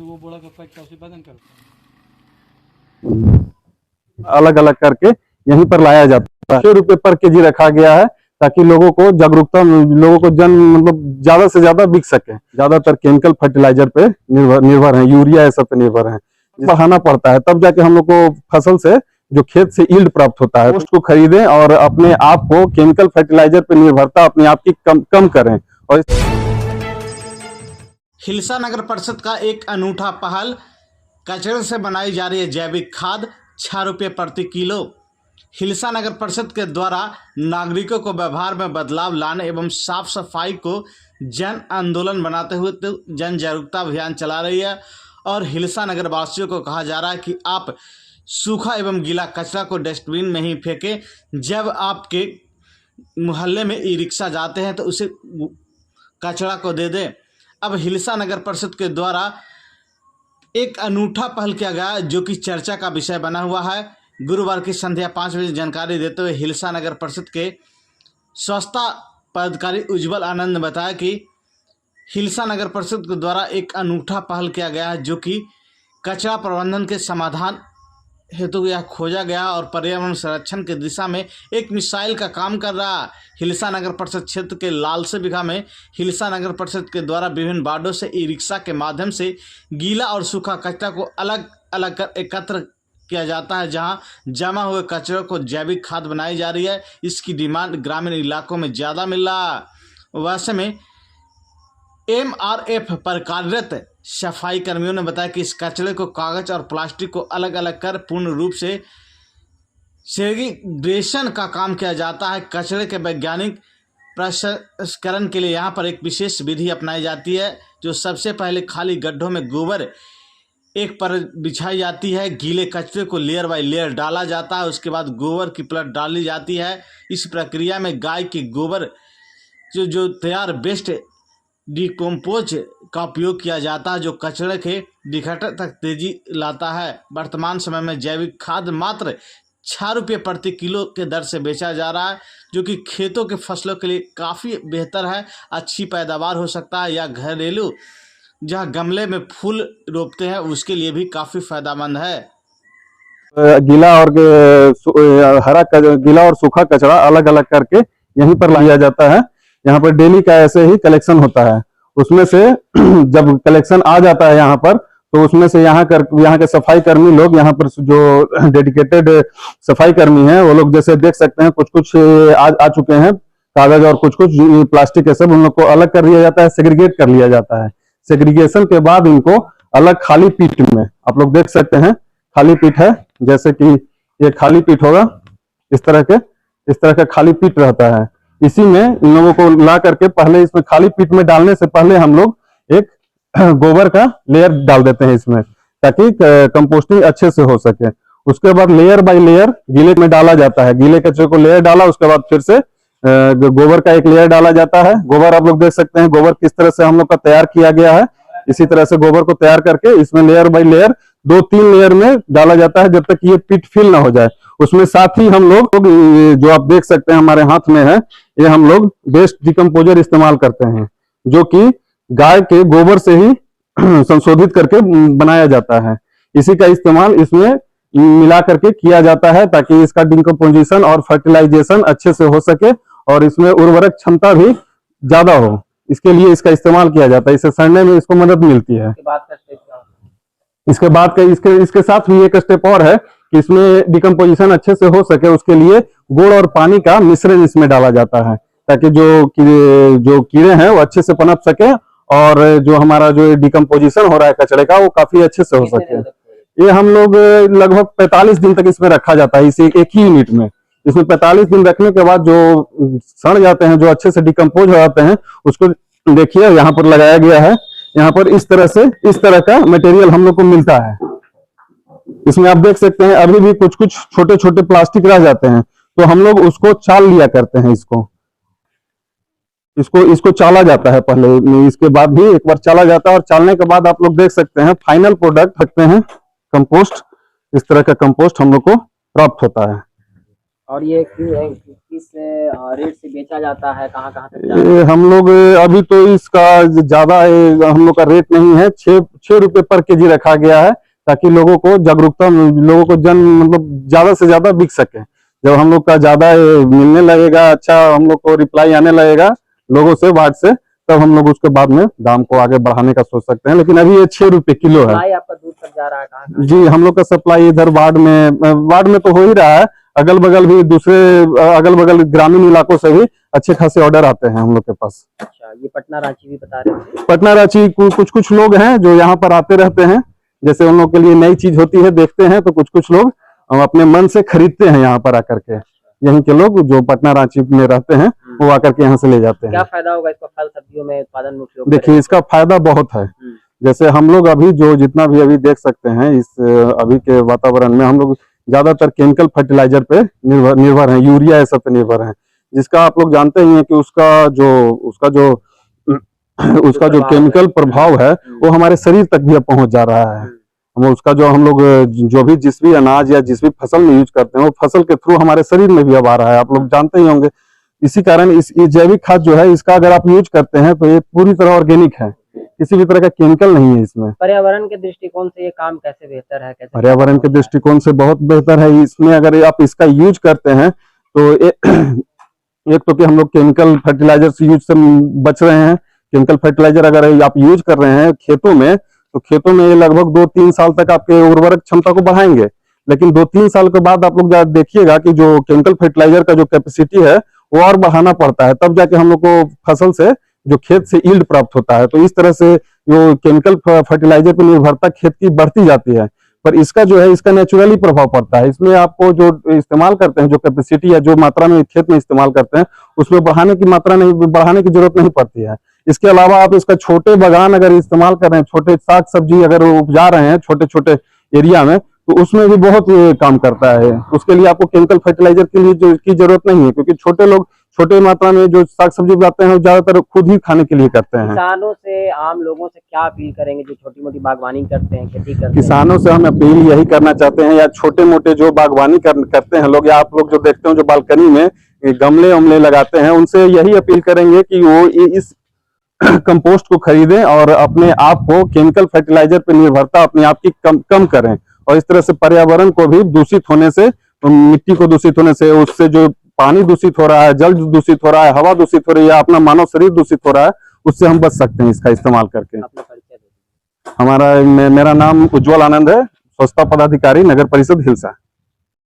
वो बोड़ा का पैक उसी बदन करता है। अलग अलग करके यहीं पर लाया जाता है। 100 रुपये पर केजी रखा गया है ताकि लोगों को जागरूकता, लोगों को मतलब ज्यादा से ज्यादा बिक सके। ज्यादातर केमिकल फर्टिलाइजर पे निर्भर है, यूरिया ये सब पे निर्भर है। बढ़ाना पड़ता है तब जाके हम लोग को फसल से, जो खेत से यील्ड प्राप्त होता है, उसको खरीदें और अपने आप को केमिकल फर्टिलाइजर पे निर्भरता अपने आप की कम करें। और हिलसा नगर परिषद का एक अनूठा पहल, कचरे से बनाई जा रही है जैविक खाद, 6 रुपये प्रति किलो। हिलसा नगर परिषद के द्वारा नागरिकों को व्यवहार में बदलाव लाने एवं साफ सफाई को जन आंदोलन बनाते हुए जन जागरूकता अभियान चला रही है। और हिलसा नगर वासियों को कहा जा रहा है कि आप सूखा एवं गीला कचरा को डस्टबिन में ही फेंकें। जब आपके मोहल्ले में ई रिक्शा जाते हैं तो उसे कचरा को दे दें। अब हिलसा नगर परिषद के द्वारा एक अनूठा पहल किया गया जो कि चर्चा का विषय बना हुआ है। गुरुवार की संध्या 5 बजे जानकारी देते हुए हिलसा नगर परिषद के स्वच्छता पदाधिकारी उज्जवल आनंद ने बताया कि हिलसा नगर परिषद के द्वारा एक अनूठा पहल किया गया है जो कि कचरा प्रबंधन के समाधान हेतु यह खोजा गया और पर्यावरण संरक्षण की दिशा में एक मिसाइल का काम कर रहा है। हिलसा नगर परिषद क्षेत्र के लालसे बिघा में हिलसा नगर परिषद के द्वारा विभिन्न वार्डों से ई रिक्शा के माध्यम से गीला और सूखा कचरा को अलग अलग कर एकत्र किया जाता है, जहां जमा हुए कचरे को जैविक खाद बनाई जा रही है। इसकी डिमांड ग्रामीण इलाकों में ज़्यादा मिल रहा है। वैसे में MRF पर कार्यरत सफाई कर्मियों ने बताया कि इस कचरे को कागज और प्लास्टिक को अलग अलग कर पूर्ण रूप से सेग्रीगेशन का काम किया जाता है। कचरे के वैज्ञानिक प्रसंस्करण के लिए यहाँ पर एक विशेष विधि अपनाई जाती है, जो सबसे पहले खाली गड्ढों में गोबर एक पर बिछाई जाती है। गीले कचरे को लेयर बाय लेयर डाला जाता है, उसके बाद गोबर की परत डाली जाती है। इस प्रक्रिया में गाय के गोबर जो तैयार वेस्ट डिकम्पोज का उपयोग किया जाता है, जो कचरे के निखटन तक तेजी लाता है। वर्तमान समय में जैविक खाद मात्र 6 रुपये प्रति किलो के दर से बेचा जा रहा है, जो कि खेतों के फसलों के लिए काफ़ी बेहतर है। अच्छी पैदावार हो सकता है, या घरेलू जहाँ गमले में फूल रोपते हैं उसके लिए भी काफ़ी फायदेमंद है। गीला और गीला और सूखा कचरा अलग अलग करके यहीं पर लाया जाता है। यहाँ पर डेली का ऐसे ही कलेक्शन होता है। उसमें से जब कलेक्शन आ जाता है यहाँ पर, तो उसमें से यहाँ के सफाई कर्मी लोग, यहाँ पर जो डेडिकेटेड सफाई कर्मी हैं, वो लोग जैसे देख सकते हैं कुछ आ चुके हैं कागज और कुछ प्लास्टिक, सब उन लोग को अलग कर लिया जाता है, सेग्रीगेट कर लिया जाता है। सेग्रीगेशन के बाद इनको अलग खाली पीट में, आप लोग देख सकते हैं खाली पीट है, जैसे कि ये खाली पीट होगा, इस तरह का खाली पीट रहता है। इसी में इन लोगों को ला करके पहले इसमें खाली पीट में डालने से पहले हम लोग एक गोबर का लेयर डाल देते हैं इसमें, ताकि कंपोस्टिंग अच्छे से हो सके। उसके बाद लेयर बाय लेयर गीले में डाला जाता है। गीले कचरे को लेयर डाला, उसके बाद फिर से गोबर का एक लेयर डाला जाता है। गोबर आप लोग देख सकते हैं गोबर किस तरह से हम लोग का तैयार किया गया है। इसी तरह से गोबर को तैयार करके इसमें लेयर बाय लेयर 2-3 लेयर में डाला जाता है, जब तक ये पिट फिल ना हो जाए। उसमें साथ ही हम लोग, जो आप देख सकते हैं हमारे हाथ में है, ये हम लोग वेस्ट डिकम्पोजर इस्तेमाल करते हैं, जो कि गाय के गोबर से ही संशोधित करके बनाया जाता है। इसी का इस्तेमाल इसमें मिला करके किया जाता है, ताकि इसका डिकम्पोजिशन और फर्टिलाइजेशन अच्छे से हो सके और इसमें उर्वरक क्षमता भी ज्यादा हो। इसके लिए इसका इस्तेमाल किया जाता है। इसे सड़ने में इसको मदद मिलती है। इसके बाद का इसके साथ भी एक स्टेप और है कि इसमें डिकम्पोजिशन अच्छे से हो सके, उसके लिए गुड़ और पानी का मिश्रण इसमें डाला जाता है, ताकि जो कीड़े हैं वो अच्छे से पनप सके और जो हमारा जो डिकम्पोजिशन हो रहा है कचरे का, वो काफी अच्छे से हो सके। ये हम लोग लगभग 45 दिन तक इसमें रखा जाता है, इसे एक ही यूनिट में। इसमें 45 दिन रखने के बाद जो सड़ जाते हैं, जो अच्छे से डिकम्पोज हो जाते हैं, उसको देखिए यहाँ पर लगाया गया है। यहाँ पर इस तरह का मटेरियल हम लोग को मिलता है। इसमें आप देख सकते हैं अभी भी कुछ छोटे छोटे प्लास्टिक रह जाते हैं, तो हम लोग उसको चाल लिया करते हैं। इसको चाला जाता है पहले, इसके बाद भी एक बार चाला जाता है, और चालने के बाद आप लोग देख सकते हैं फाइनल प्रोडक्ट रखते हैं कंपोस्ट। इस तरह का कंपोस्ट हम लोग को प्राप्त होता है। और ये किस रेट से बेचा जाता है, कहाँ कहाँ तक जाता है? ये हम लोग अभी तो इसका ज्यादा हम लोग का रेट नहीं है, 6 रुपए पर केजी रखा गया है, ताकि लोगों को जागरूकता, लोगों को मतलब ज्यादा से ज्यादा बिक सके। जब हम लोग का ज्यादा मिलने लगेगा, अच्छा हम लोग को रिप्लाई आने लगेगा लोगों से, वार्ड से, तब हम लोग उसके बाद में दाम को आगे बढ़ाने का सोच सकते हैं। लेकिन अभी ये 6 रुपए किलो है। सप्लाई आपका दूर तक जा रहा है, कहाँ कहाँ? जी, हम लोग का सप्लाई इधर वार्ड में तो हो ही रहा है, अगल बगल भी दूसरे अगल बगल ग्रामीण इलाकों से भी अच्छे खासे ऑर्डर आते हैं हम लोग के पास। अच्छा, ये पटना रांची भी बता रहे थे। पटना रांची कुछ लोग हैं जो यहाँ पर आते रहते हैं, जैसे उन लोग के लिए नई चीज होती है, देखते हैं, तो कुछ लोग अपने मन से खरीदते हैं यहाँ पर आकर के। यहीं के लोग जो पटना रांची में रहते हैं वो आकर के यहाँ से ले जाते हैं। क्या फायदा होगा इसको फल सब्जियों में उत्पादन में उपयोग? देखिए, इसका फायदा बहुत है। जैसे हम लोग अभी जो जितना भी अभी देख सकते हैं, इस अभी के वातावरण में हम लोग ज्यादातर केमिकल फर्टिलाइजर पे निर्भर हैं, यूरिया ये सब पे निर्भर हैं, जिसका आप लोग जानते ही हैं कि उसका जो केमिकल प्रभाव है वो हमारे शरीर तक भी अब पहुंच जा रहा है। उसका जो हम लोग जो भी जिस भी अनाज या जिस भी फसल में यूज करते हैं, वो फसल के थ्रू हमारे शरीर में भी अब आ रहा है, आप लोग जानते ही होंगे। इसी कारण ये जैविक खाद जो है, इसका अगर आप यूज करते हैं तो ये पूरी तरह ऑर्गेनिक है, किसी भी तरह का केमिकल नहीं है इसमें। पर्यावरण के दृष्टिकोण से ये काम कैसे बेहतर है? कैसे? पर्यावरण के दृष्टिकोण से बहुत बेहतर है। इसमें अगर आप इसका यूज करते हैं तो एक तो कि हम लोग केमिकल फर्टिलाइजर से यूज से बच रहे हैं। केमिकल फर्टिलाइजर अगर आप यूज कर रहे हैं खेतों में, तो खेतों में ये लगभग 2-3 साल तक आपके उर्वरक क्षमता को बढ़ाएंगे, लेकिन 2-3 साल के बाद आप लोग देखिएगा कि जो केमिकल फर्टिलाइजर का जो कैपेसिटी है वो और बढ़ाना पड़ता है, तब जाके हम लोग को फसल से जो खेत से यील्ड प्राप्त होता है। तो इस तरह से जो केमिकल फर्टिलाइजर पर निर्भरता खेत की बढ़ती जाती है, पर इसका जो है, इसका नेचुरली प्रभाव पड़ता है। इसमें आपको जो इस्तेमाल करते हैं, जो कैपेसिटी या जो मात्रा में खेत में इस्तेमाल करते हैं, उसमें बढ़ाने की जरूरत नहीं पड़ती है। इसके अलावा आप इसका छोटे बागान अगर इस्तेमाल कर रहे हैं, छोटे साग सब्जी अगर उपजा रहे हैं छोटे छोटे एरिया में, तो उसमें भी बहुत काम करता है। उसके लिए आपको केमिकल फर्टिलाइजर के लिए जो की जरूरत नहीं है, क्योंकि छोटे लोग छोटे मात्रा में जो साग सब्जी उगाते हैं वो ज्यादातर खुद ही खाने के लिए करते हैं। किसानों से, आम लोगों से क्या अपील करेंगे जो छोटी मोटी बागवानी करते हैं, खेती करते हैं? किसानों से हम अपील यही करना चाहते हैं, या छोटे मोटे जो बागवानी करते हैं लोग, या आप लोग जो देखते हो जो बालकनी में गमले उमले लगाते हैं, उनसे यही अपील करेंगे कि वो इस कंपोस्ट को खरीदें और अपने आप को केमिकल फर्टिलाइजर पर निर्भरता अपने आप की कम करें। और इस तरह से पर्यावरण को भी दूषित होने से, मिट्टी को दूषित होने से, उससे जो पानी दूषित हो रहा है, जल दूषित हो रहा है, हवा दूषित हो रही है, अपना मानव शरीर दूषित हो रहा है, उससे हम बच सकते हैं इसका इस्तेमाल करके। अपना परिचय दीजिए। मेरा नाम उज्जवल आनंद है, स्वच्छता पदाधिकारी नगर परिषद हिलसा।